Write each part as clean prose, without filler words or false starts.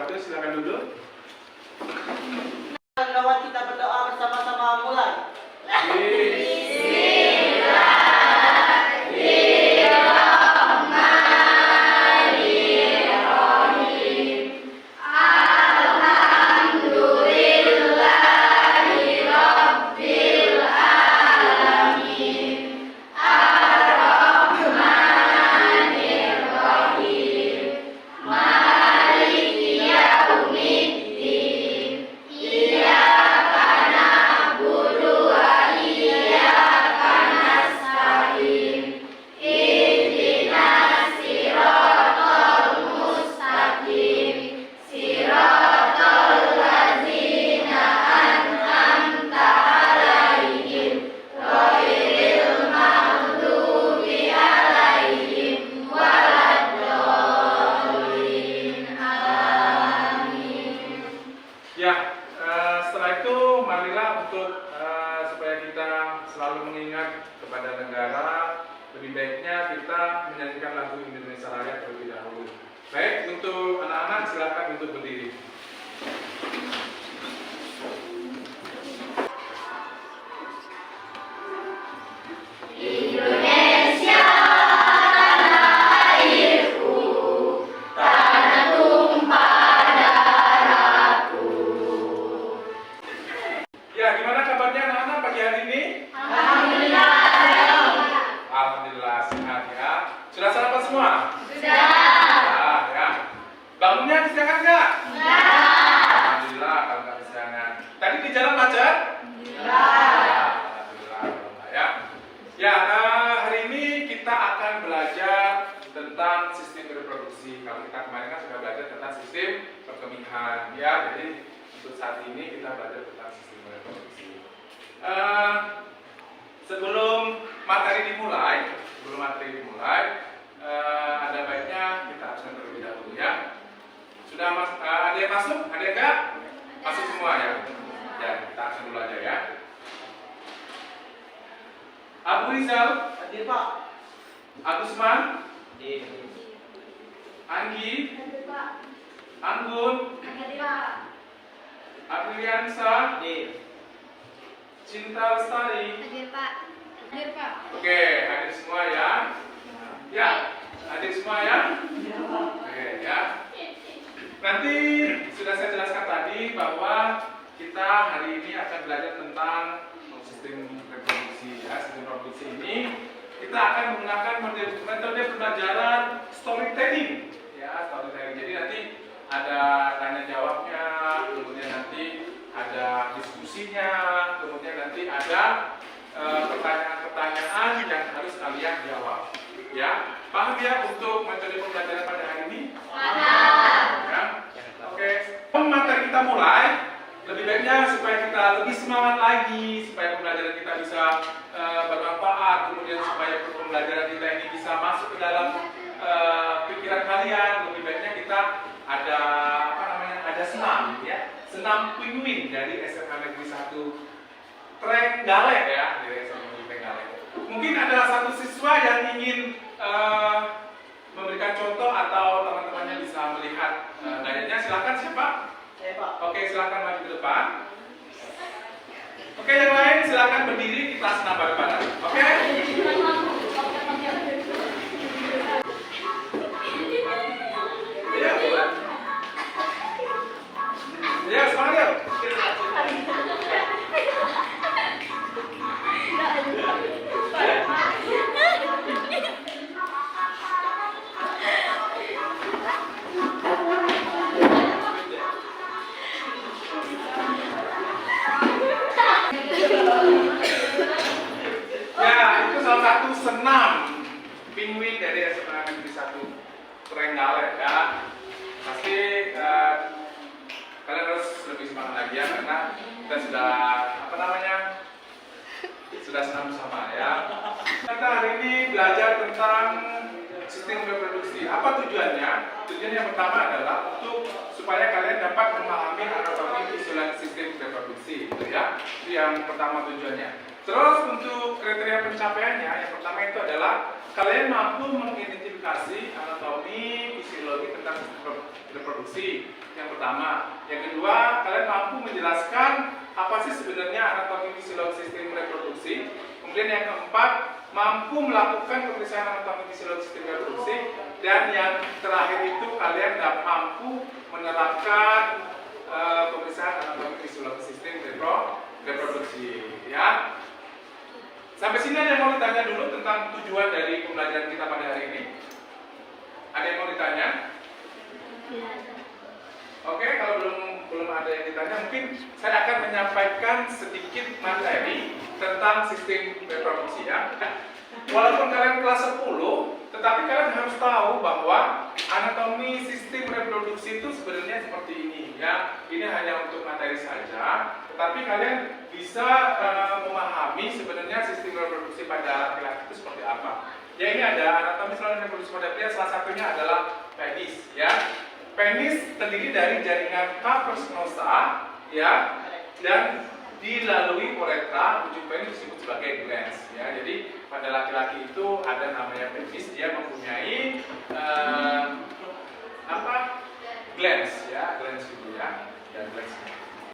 wabarakatuh. Silakan duduk. Kawan kita berdoa bersama-sama mulai. Setelah itu marilah untuk supaya kita selalu mengingat kepada negara, lebih baiknya kita menyanyikan lagu Indonesia Raya terlebih dahulu. Baik, untuk anak-anak silakan untuk berdiri. Gimana kabarnya anak-anak pagi hari ini? Alhamdulillah. Alhamdulillah sehat ya. Sudah sarapan semua? Sudah. Ya. Bangunnya kesiangan nggak? Sudah. Alhamdulillah kalau nggak kesiangan. Tadi di jalan macet? Sudah. Alhamdulillah ya. Hari ini kita akan belajar tentang sistem reproduksi. Kalau kita kemarin kan sudah belajar tentang sistem perkemihan ya. Jadi untuk saat ini kita belajar tentang sistem reproduksi. Sebelum materi dimulai, ada baiknya kita absen terlebih dahulu ya. Sudah ada yang masuk? Ada yang enggak? Masuk semua ya? Ya, kita absen dulu aja ya. Abu Rizal, Hadir Pak. Agusman, Hadir. Anggi, Hadir Pak. Anggun, Hadir Pak. Apriliansa, Hadir. Cinta Lestari. Hadir Pak. Hadir Pak. Oke, hadir semua ya. Ya, hadir semua ya. Oke ya. Nanti sudah saya jelaskan tadi bahwa kita hari ini akan belajar tentang sistem reproduksi ya. Sistem reproduksi ini kita akan menggunakan metode pembelajaran storytelling ya, storytelling. Jadi nanti ada tanya jawabnya, kemudian nanti ada diskusinya, kemudian nanti ada pertanyaan-pertanyaan yang harus kalian jawab. Ya, paham ya untuk metode pembelajaran pada hari ini? Paham. Ya. Oke. Materi kita mulai. Lebih baiknya supaya kita lebih semangat lagi, supaya pembelajaran kita bisa bermanfaat, kemudian supaya pembelajaran kita ini bisa masuk ke dalam pikiran kalian. Lebih baiknya kita ada ada senam ya, senam penguin dari SMA Negeri 1 Trenggalek ya, dari SMA Negeri Trenggalek. Mungkin ada satu siswa yang ingin memberikan contoh atau teman-temannya bisa melihat gayanya. Silakan siapa? Saya Pak. Oke, silakan maju ke depan. Oke, yang lain silakan berdiri, kita senam bareng-bareng. Oke? Ya, semangat yuk. Ya, itu salah satu senam penguin dari SMA Negeri 1 Trenggalek ya. Pasti kalian harus lebih semangat lagi ya, karena kita sudah sudah senam bersama ya. Kita hari ini belajar tentang sistem reproduksi. Apa tujuannya? Tujuan yang pertama adalah untuk supaya kalian dapat memahami anatomi visual sistem reproduksi, gitu ya. Itu yang pertama tujuannya. Terus untuk kriteria pencapaiannya, yang pertama itu adalah kalian mampu mengidentifikasi anatomi fisiologi tentang tentang sistem reproduksi. Yang pertama. Yang kedua, kalian mampu menjelaskan apa sih sebenarnya anatomi fisiologi sistem reproduksi. Kemudian yang keempat, mampu melakukan pemeriksaan anatomi fisiologi sistem reproduksi. Dan yang terakhir itu kalian mampu menerapkan pemeriksaan anatomi fisiologi sistem reproduksi. Ya. Sampai sini ada yang mau ditanya dulu tentang tujuan dari pembelajaran kita pada hari ini? Ada yang mau ditanya? Oke, kalau belum ada yang ditanya, mungkin saya akan menyampaikan sedikit materi tentang sistem reproduksi ya. Walaupun kalian kelas 10, tetapi kalian harus tahu bahwa anatomi sistem reproduksi itu sebenarnya seperti ini ya. Ini hanya untuk materi saja, tetapi kalian bisa memahami sebenarnya sistem reproduksi pada laki-laki itu seperti apa. Ya, ini ada anatomi saluran reproduksi pada pria, salah satunya adalah penis ya. Penis terdiri dari jaringan Carpus nosa ya, dan dilalui uretra. Ujung penis disebut sebagai glans ya. Jadi pada laki-laki itu ada namanya penis, dia mempunyai glans ya, glans itu ya, dan glans.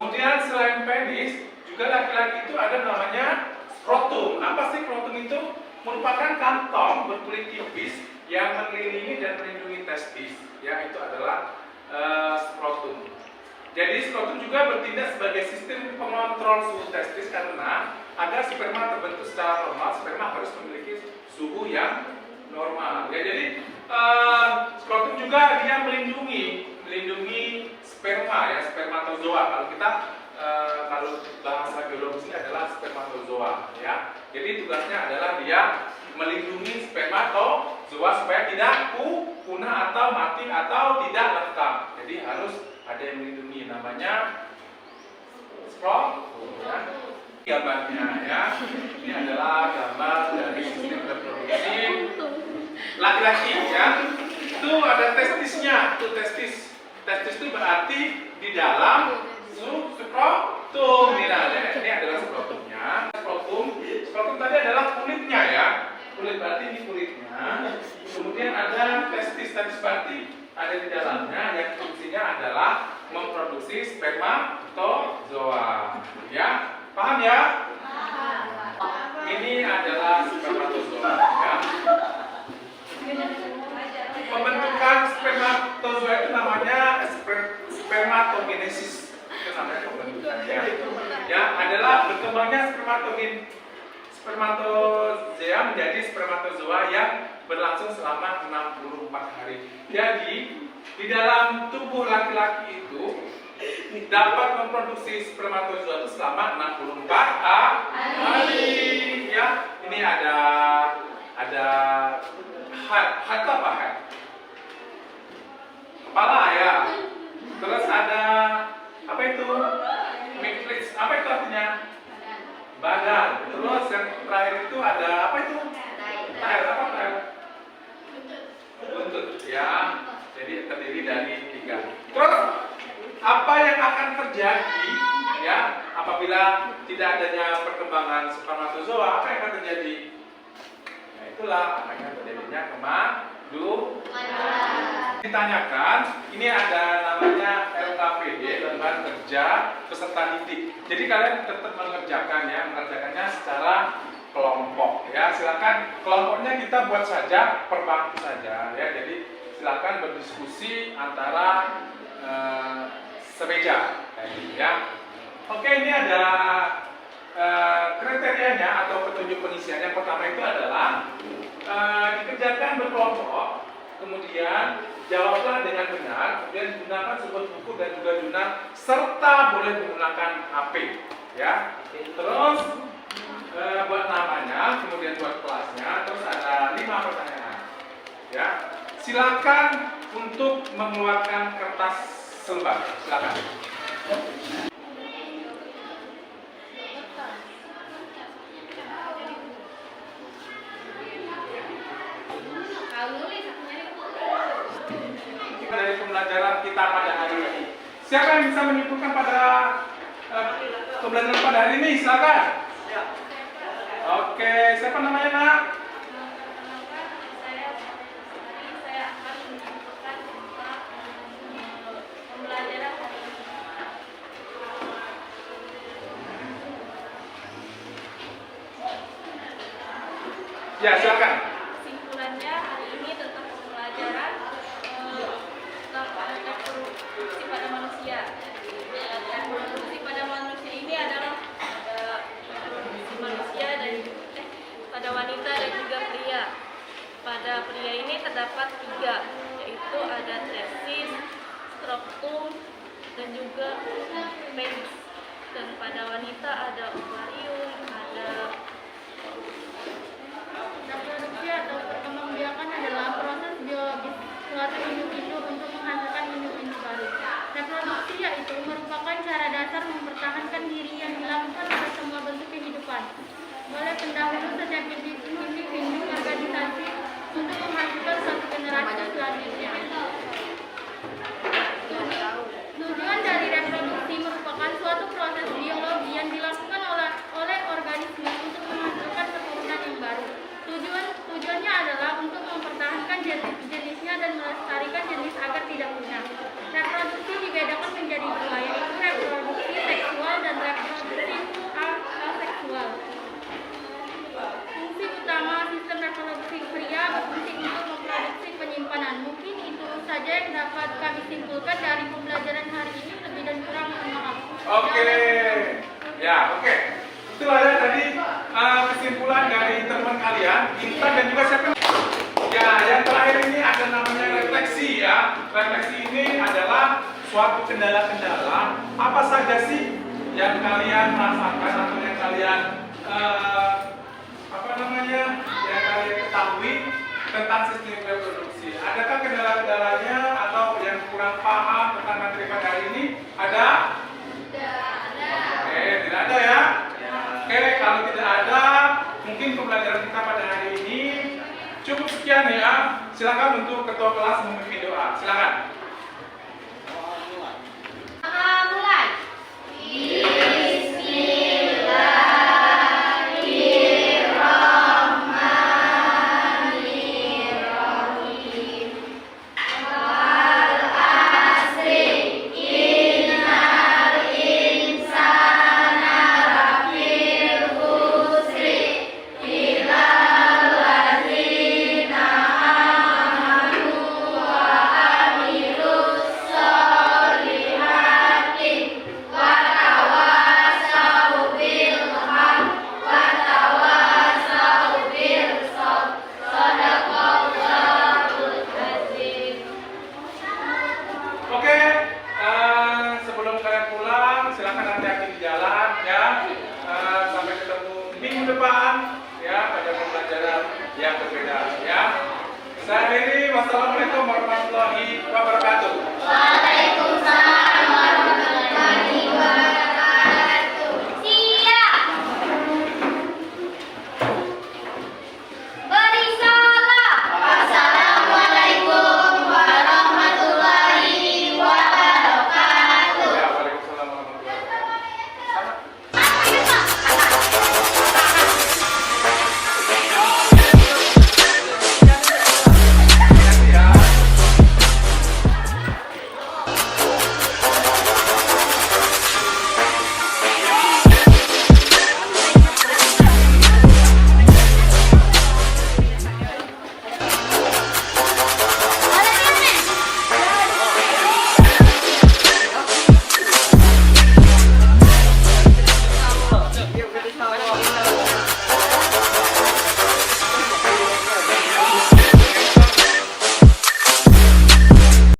Kemudian selain penis, juga laki-laki itu ada namanya skrotum. Apa sih skrotum itu? Merupakan kantong berkulit tipis yang mengelilingi dan melindungi testis. Ya, itu adalah skrotum. Jadi skrotum juga bertindak sebagai sistem pengontrol suhu testis karena agar sperma terbentuk secara normal, sperma harus memiliki suhu yang normal. Ya, jadi skrotum juga dia melindungi sperma ya, spermatozoa. Kalau kita kalau bahasa biologisnya adalah spermatozoa ya. Jadi tugasnya adalah dia melindungi spermatozoa supaya tidak punah atau mati atau tidak lengkap. Jadi harus ada yang melindungi, namanya skrotum ya. Gambarnya ya. Ini adalah gambar dari sistem reproduksi laki-laki ya. Itu ada testisnya, itu testis. Testis itu berarti di dalam skrotum. Ini adalah skrotumnya. Skrotum tadi adalah kulitnya ya. Kulit berarti ini kulitnya. Kemudian ada testis berarti ada di dalamnya yang fungsinya adalah memproduksi spermatozoa. Ya, paham ya? Ini adalah spermatozoa ya. Pembentukan spermatozoa itu namanya spermatogenesis. Itu namanya pembentukannya. Ya, adalah berkembangnya spermatozoa menjadi spermatozoa yang berlangsung selama 64 hari. Jadi, di dalam tubuh laki-laki itu dapat memproduksi spermatozoa itu selama 64 hari. Ya, ini ada head apa head? Kepala ya. Terus ada apa itu? Matrix. Apa itu artinya? Badan. Terus yang terakhir itu ada apa itu? Tail. Apa tail? Buntut ya. Jadi terdiri dari 3. Terus apa yang akan terjadi ya apabila tidak adanya perkembangan spermatozoa? Apa yang akan terjadi? Nah, itulah makanya terjadinya kemandulan. Ditanyakan, ini ada namanya LKPD, lembaga kerja peserta didik. Jadi kalian tetap mengerjakannya secara kelompok ya. Silakan kelompoknya kita buat saja per bangku saja ya. Jadi silakan berdiskusi antara semeja ya. Oke, ini ada kriterianya atau petunjuk pengisian. Yang pertama itu adalah dikerjakan berkelompok, kemudian jawablah dengan benar, kemudian gunakan sumber buku dan juga jurnal, serta boleh menggunakan HP ya. Terus buat namanya, kemudian buat kelasnya, terus ada 5 pertanyaan ya. Silakan untuk mengeluarkan kertas selembar, silakan. Dari pembelajaran kita pada hari ini, siapa yang bisa menyimpulkan pada pembelajaran pada hari ini? Silakan. Oke, siapa namanya nak? Ya, silakan. Kesimpulannya hari ini tentang pembelajaran tentang reproduksi pada manusia. Reproduksi pada manusia ini adalah reproduksi manusia dan pada wanita dan juga pria. Pada pria ini terdapat 3, yaitu ada testis, skrotum, dan juga penis. Dan pada wanita ada ovarium, ada Reproduksi atau perkembangbiakan adalah proses biologis suatu individu untuk menghasilkan individu baru. Reproduksi yaitu merupakan cara dasar mempertahankan diri yang dilakukan oleh semua bentuk kehidupan oleh pendahulu sejak individu organisasi untuk menghasilkan satu generasi selanjutnya. Tujuan dari reproduksi merupakan suatu proses biologi yang dilakukan oleh organisme untuk menghasilkan keturunan yang baru. Tujuannya adalah untuk mempertahankan jenisnya dan melestarikan jenis agar tidak punah. Reproduksi dibedakan menjadi 2, yaitu reproduksi seksual dan reproduksi aseksual. Fungsi utama sistem reproduksi pria berfungsi untuk memproduksi penyimpanan. Mungkin itu saja yang dapat kami simpulkan dari pembelajaran hari ini. Lebih dan kurang mohon maaf. Oke. Ya, oke. Itulah ya tadi kesimpulan dari teman kalian, Intan dan juga siapa? Ya, yang terakhir ini ada namanya refleksi ya. Refleksi ini adalah suatu kendala-kendala apa saja sih yang kalian rasakan atau yang kalian yang kalian ketahui tentang sistem reproduksi. Adakah kendala-kendalanya atau yang kurang paham tentang materi pada hari ini? Ada? Oke, tidak ada ya? Oke, kalau tidak ada, mungkin pembelajaran kita pada hari ini cukup sekian ya. Silakan untuk ketua kelas memimpin doa. Silakan.